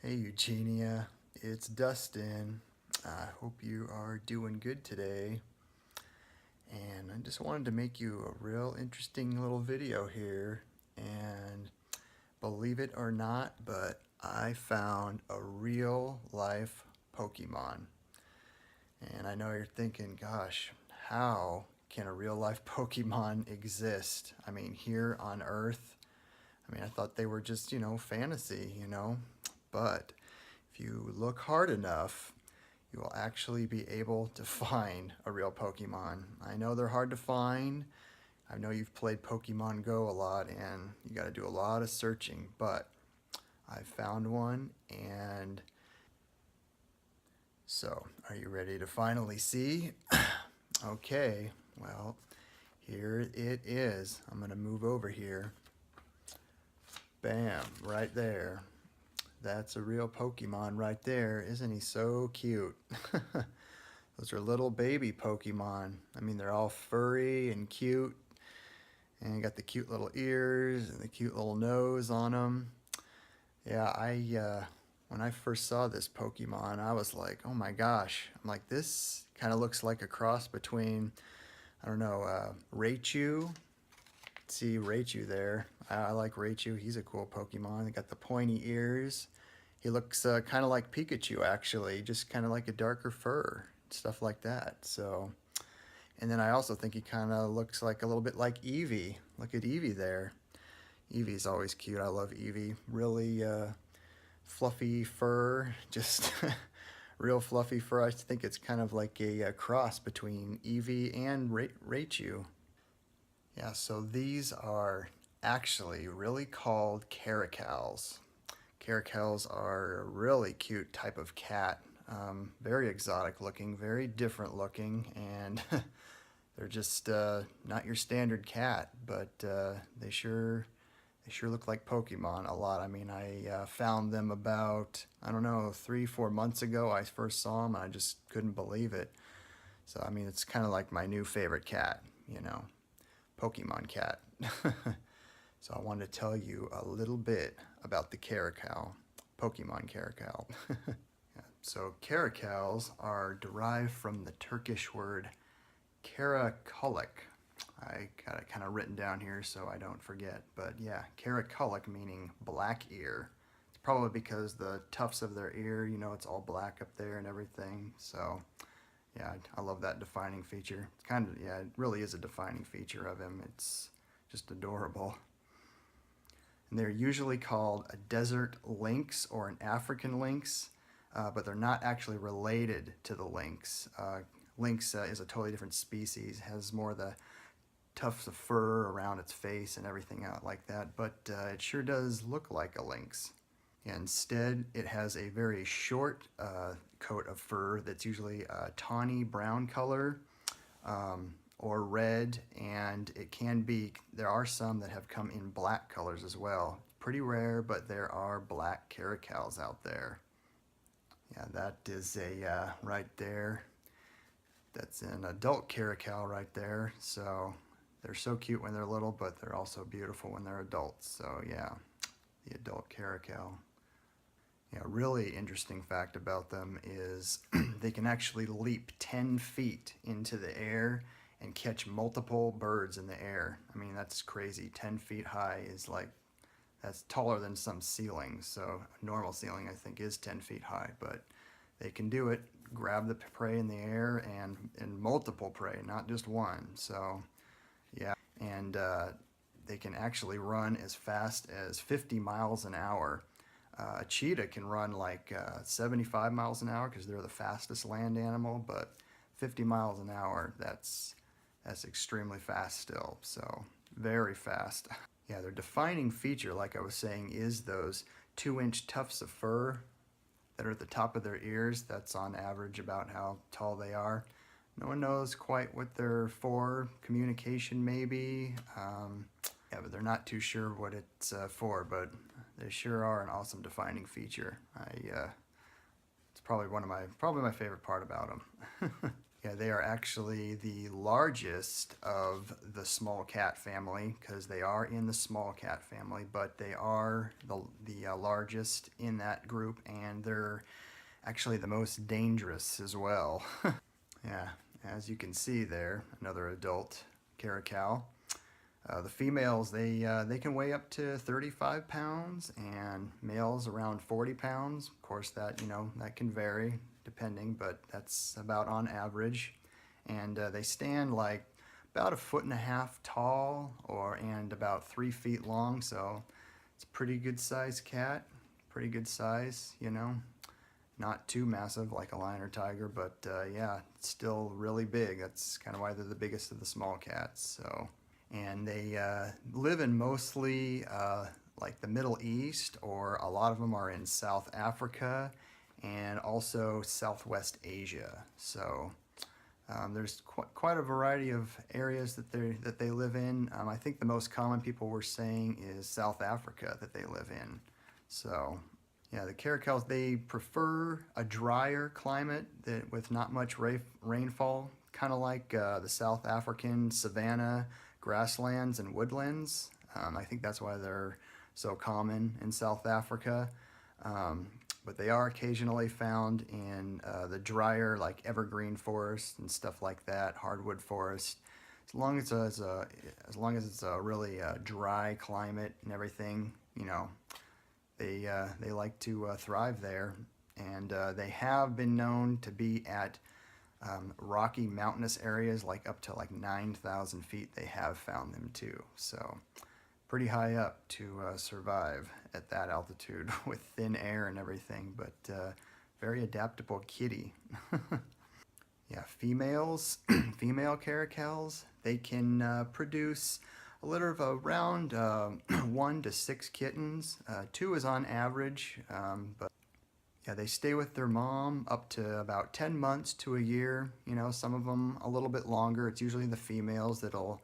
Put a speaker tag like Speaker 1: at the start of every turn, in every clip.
Speaker 1: Hey Eugenia, it's Dustin. I hope you are doing good today. And I just wanted to make you a real interesting little video here. And believe it or not, but I found a real life Pokemon. And I know you're thinking, gosh, how can a real life Pokemon exist? I mean, here on Earth, I thought they were just, fantasy. But if you look hard enough, you will actually be able to find a real Pokemon. I know they're hard to find. I know you've played Pokemon Go a lot and you got to do a lot of searching, but I found one. And so, are you ready to finally see? Okay, well, here it is. I'm going to move over here. Bam, right there. That's a real Pokemon right there. Isn't he so cute? Those are little baby Pokemon. I mean, they're all furry and cute. And you got the cute little ears and the cute little nose on them. Yeah, when I first saw this Pokemon, I was like, oh my gosh. I'm like, this kind of looks like a cross between, I don't know, Raichu. See Raichu there. I like Raichu. He's a cool Pokemon. They got the pointy ears. He looks kind of like Pikachu, actually, just kind of like a darker fur, stuff like that. So, and then I also think he kind of looks like a little bit like Eevee. Look at Eevee there. Eevee's always cute. I love Eevee. Really fluffy fur, just real fluffy fur. I think it's kind of like a cross between Eevee and Raichu. Yeah, so these are actually really called caracals. Caracals are a really cute type of cat. Very exotic looking, very different looking, and they're just not your standard cat, but they sure look like Pokemon a lot. I mean, I found them about, I don't know, 3, 4 months ago. I first saw them, and I just couldn't believe it. So I mean, it's kind of like my new favorite cat, Pokemon cat. So I wanted to tell you a little bit about the caracal, Pokemon caracal. So caracals are derived from the Turkish word caracolik. I got it kind of written down here so I don't forget. But yeah, caracolik meaning black ear. It's probably because the tufts of their ear, it's all black up there and everything. So yeah, I love that defining feature. It's kind of, yeah, it really is a defining feature of him. It's just adorable. And they're usually called a desert lynx or an African lynx, but they're not actually related to the lynx. Lynx is a totally different species, has more of the tufts of fur around its face and everything out like that, but it sure does look like a lynx. Instead, it has a very short coat of fur that's usually a tawny brown color or red, and there are some that have come in black colors as well. Pretty rare, but there are black caracals out there. Yeah, that is right there. That's an adult caracal right there. So they're so cute when they're little, but they're also beautiful when they're adults. So yeah, the adult caracal. Yeah, really interesting fact about them is they can actually leap 10 feet into the air and catch multiple birds in the air. I mean, that's crazy. 10 feet high is that's taller than some ceilings. So a normal ceiling, I think, is 10 feet high, but they can do it, grab the prey in the air and multiple prey, not just one. So yeah, and they can actually run as fast as 50 miles an hour. A cheetah can run like 75 miles an hour because they're the fastest land animal, but 50 miles an hour, that's extremely fast still, so very fast. Yeah, their defining feature, like I was saying, is those 2-inch tufts of fur that are at the top of their ears. That's on average about how tall they are. No one knows quite what they're for. Communication maybe. Yeah, but they're not too sure what it's for, but they sure are an awesome defining feature. It's probably my favorite part about them. Yeah, they are actually the largest of the small cat family because they are in the small cat family, but they are the largest in that group, and they're actually the most dangerous as well. Yeah, as you can see there, another adult caracal. The females, they can weigh up to 35 pounds, and males around 40 pounds. Of course, that that can vary depending, but that's about on average. And they stand like about a foot and a half tall, and about 3 feet long. So it's a pretty good size cat, pretty good size, not too massive like a lion or tiger, but yeah, it's still really big. That's kind of why they're the biggest of the small cats. So, and they live in mostly like the Middle East, or a lot of them are in South Africa and also Southwest Asia. So there's quite a variety of areas that they live in. I think the most common people were saying is South Africa that they live in. So yeah, the caracals, they prefer a drier climate with not much rainfall, kind of like the South African savanna grasslands and woodlands. I think that's why they're so common in South Africa. Um, but they are occasionally found in the drier, like evergreen forest and stuff like that, hardwood forest. As long as it's a really dry climate and everything, they like to thrive there, and they have been known to be at rocky mountainous areas, like up to like 9,000 feet. They have found them too, so pretty high up to survive at that altitude with thin air and everything, but very adaptable kitty. Yeah, female caracals, they can produce a litter of around 1 to 6 kittens. Two is on average, but yeah, they stay with their mom up to about 10 months to a year. Some of them a little bit longer. It's usually the females that'll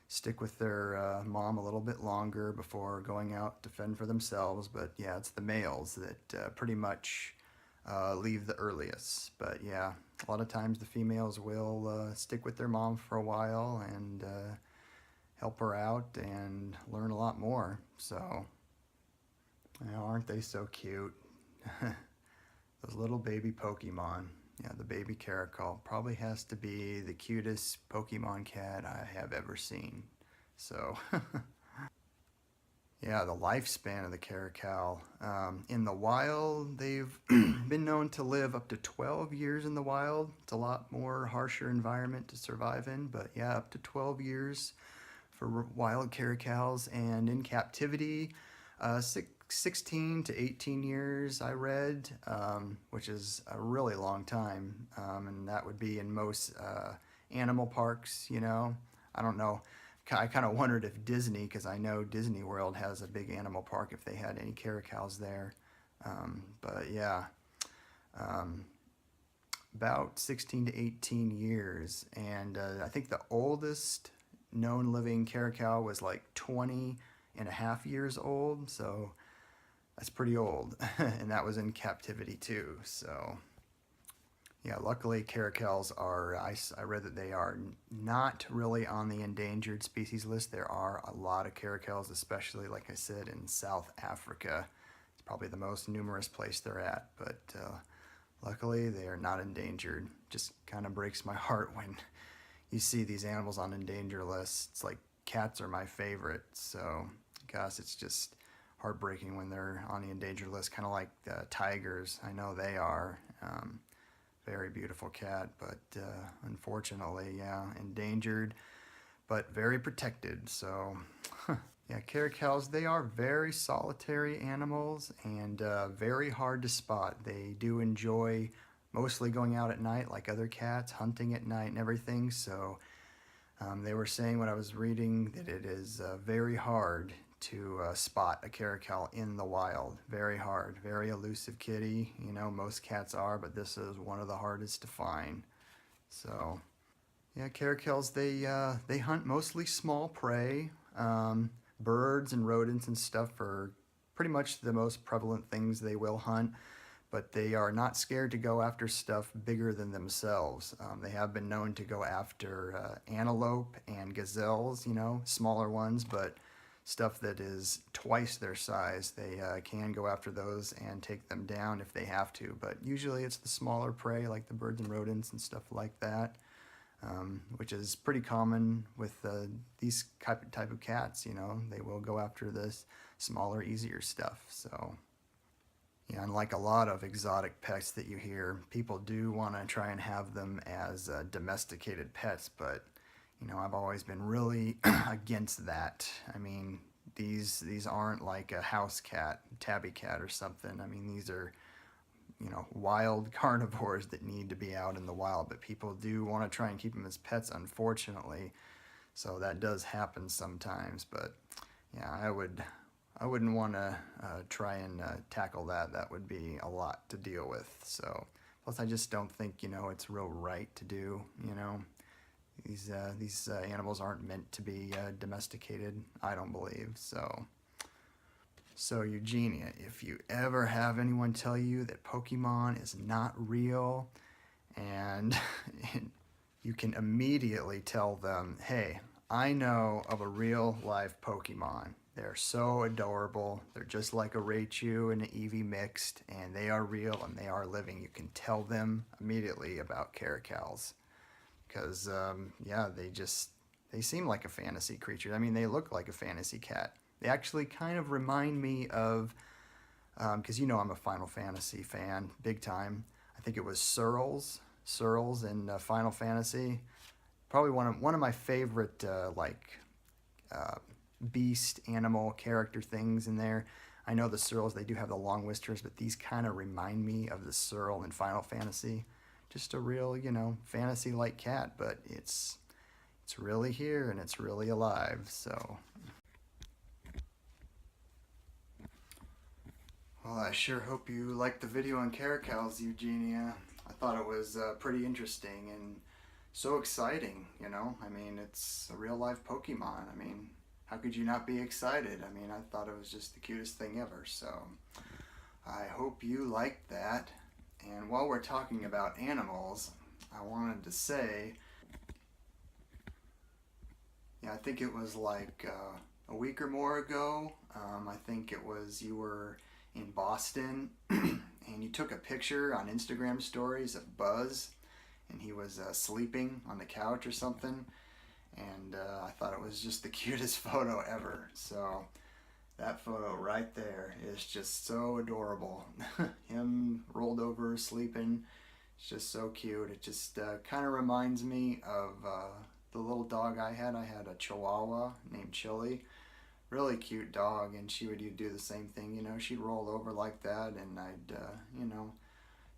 Speaker 1: stick with their mom a little bit longer before going out to fend for themselves. But yeah, it's the males that pretty much leave the earliest. But yeah, a lot of times the females will stick with their mom for a while and help her out and learn a lot more. So, aren't they so cute? Those little baby Pokemon. Yeah, the baby caracal probably has to be the cutest Pokemon cat I have ever seen. So, yeah, the lifespan of the caracal. In the wild, they've been known to live up to 12 years in the wild. It's a lot more harsher environment to survive in, but yeah, up to 12 years for wild caracals. And in captivity, 16 to 18 years, I read, which is a really long time. And that would be in most animal parks. I don't know. I kind of wondered if Disney, because I know Disney World has a big animal park, if they had any caracals there. But yeah, um, about 16 to 18 years. And I think the oldest known living caracal was like 20 and a half years old. So that's pretty old. And that was in captivity too. So yeah, luckily caracals I read that they are not really on the endangered species list. There are a lot of caracals, especially, like I said, in South Africa. It's probably the most numerous place they're at, but luckily they are not endangered. Just kind of breaks my heart when you see these animals on endangered lists. It's like cats are my favorite, so gosh, it's just heartbreaking when they're on the endangered list, kind of like tigers. I know they are. Very beautiful cat, but unfortunately, yeah, endangered, but very protected. So, yeah, caracals, they are very solitary animals and very hard to spot. They do enjoy mostly going out at night, like other cats, hunting at night and everything. So, they were saying when I was reading that it is very hard to spot a caracal in the wild. Very hard. Very elusive kitty. Most cats are, but this is one of the hardest to find. So, yeah, caracals, they hunt mostly small prey. Birds and rodents and stuff are pretty much the most prevalent things they will hunt. but they are not scared to go after stuff bigger than themselves. They have been known to go after antelope and gazelles, you know, smaller ones, but stuff that is twice their size, they can go after those and take them down if they have to. But usually it's the smaller prey like the birds and rodents and stuff like that, which is pretty common with these type of cats. You know, they will go after this smaller, easier stuff. So yeah, unlike a lot of exotic pets that you hear, people do want to try and have them as domesticated pets, but you know, I've always been really against that. I mean, these aren't like a house cat, tabby cat or something. I mean, these are, you know, wild carnivores that need to be out in the wild, but people do want to try and keep them as pets, unfortunately. So that does happen sometimes, but yeah, I wouldn't want to try and tackle that. That would be a lot to deal with. So, plus I just don't think, you know, it's real right to do, you know. These animals aren't meant to be domesticated, I don't believe. So Eugenia, if you ever have anyone tell you that Pokemon is not real, and you can immediately tell them, hey, I know of a real live Pokemon. They're so adorable. They're just like a Raichu and an Eevee mixed, and they are real and they are living. You can tell them immediately about Caracals. Because, yeah, they seem like a fantasy creature. I mean, they look like a fantasy cat. They actually kind of remind me of, because you know I'm a Final Fantasy fan, big time. I think it was Surls in Final Fantasy. Probably one of my favorite, beast, animal, character things in there. I know the Surls, they do have the long whiskers, but these kind of remind me of the Surl in Final Fantasy. Just a real, you know, fantasy-like cat, but it's really here and it's really alive. So, well, I sure hope you liked the video on Caracals, Eugenia. I thought it was pretty interesting and so exciting. You know, I mean, it's a real life Pokemon. I mean, how could you not be excited? I mean, I thought it was just the cutest thing ever. So, I hope you liked that. And while we're talking about animals, I wanted to say, yeah, I think it was like a week or more ago, I think it was you were in Boston and you took a picture on Instagram stories of Buzz, and he was sleeping on the couch or something, and I thought it was just the cutest photo ever. So that photo right there is just so adorable. Him rolled over, sleeping. It's just so cute. It just kind of reminds me of the little dog I had. I had a Chihuahua named Chili. Really cute dog, and she would do the same thing. You know, she'd roll over like that, and I'd, you know,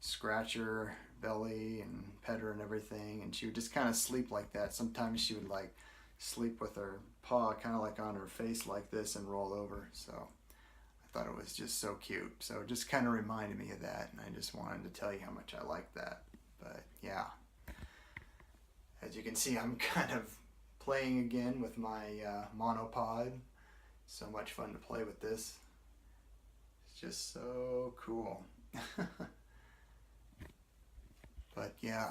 Speaker 1: scratch her belly and pet her and everything, and she would just kind of sleep like that. Sometimes she would like sleep with her paw kind of like on her face like this and roll over. So I thought it was just so cute. So it just kind of reminded me of that, and I just wanted to tell you how much I like that. But yeah, as you can see, I'm kind of playing again with my monopod. So much fun to play with this. It's just so cool. But yeah,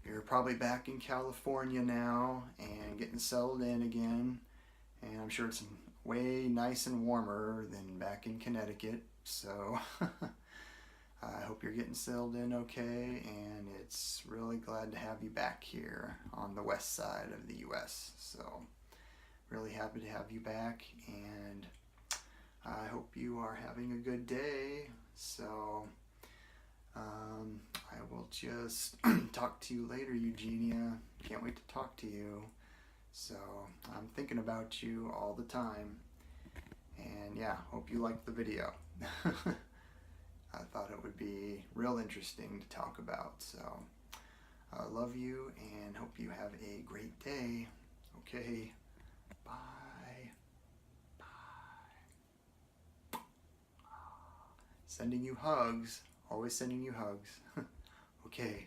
Speaker 1: you're probably back in California now and getting settled in again, and I'm sure it's way nice and warmer than back in Connecticut. So I hope you're getting settled in okay, and it's really glad to have you back here on the west side of the US. So really happy to have you back, and I hope you are having a good day. So I will just talk to you later, Eugenia. Can't wait to talk to you. So I'm thinking about you all the time. And yeah, hope you liked the video. I thought it would be real interesting to talk about. So I love you and hope you have a great day. Okay, bye. Bye. Sending you hugs. Always sending you hugs. Okay.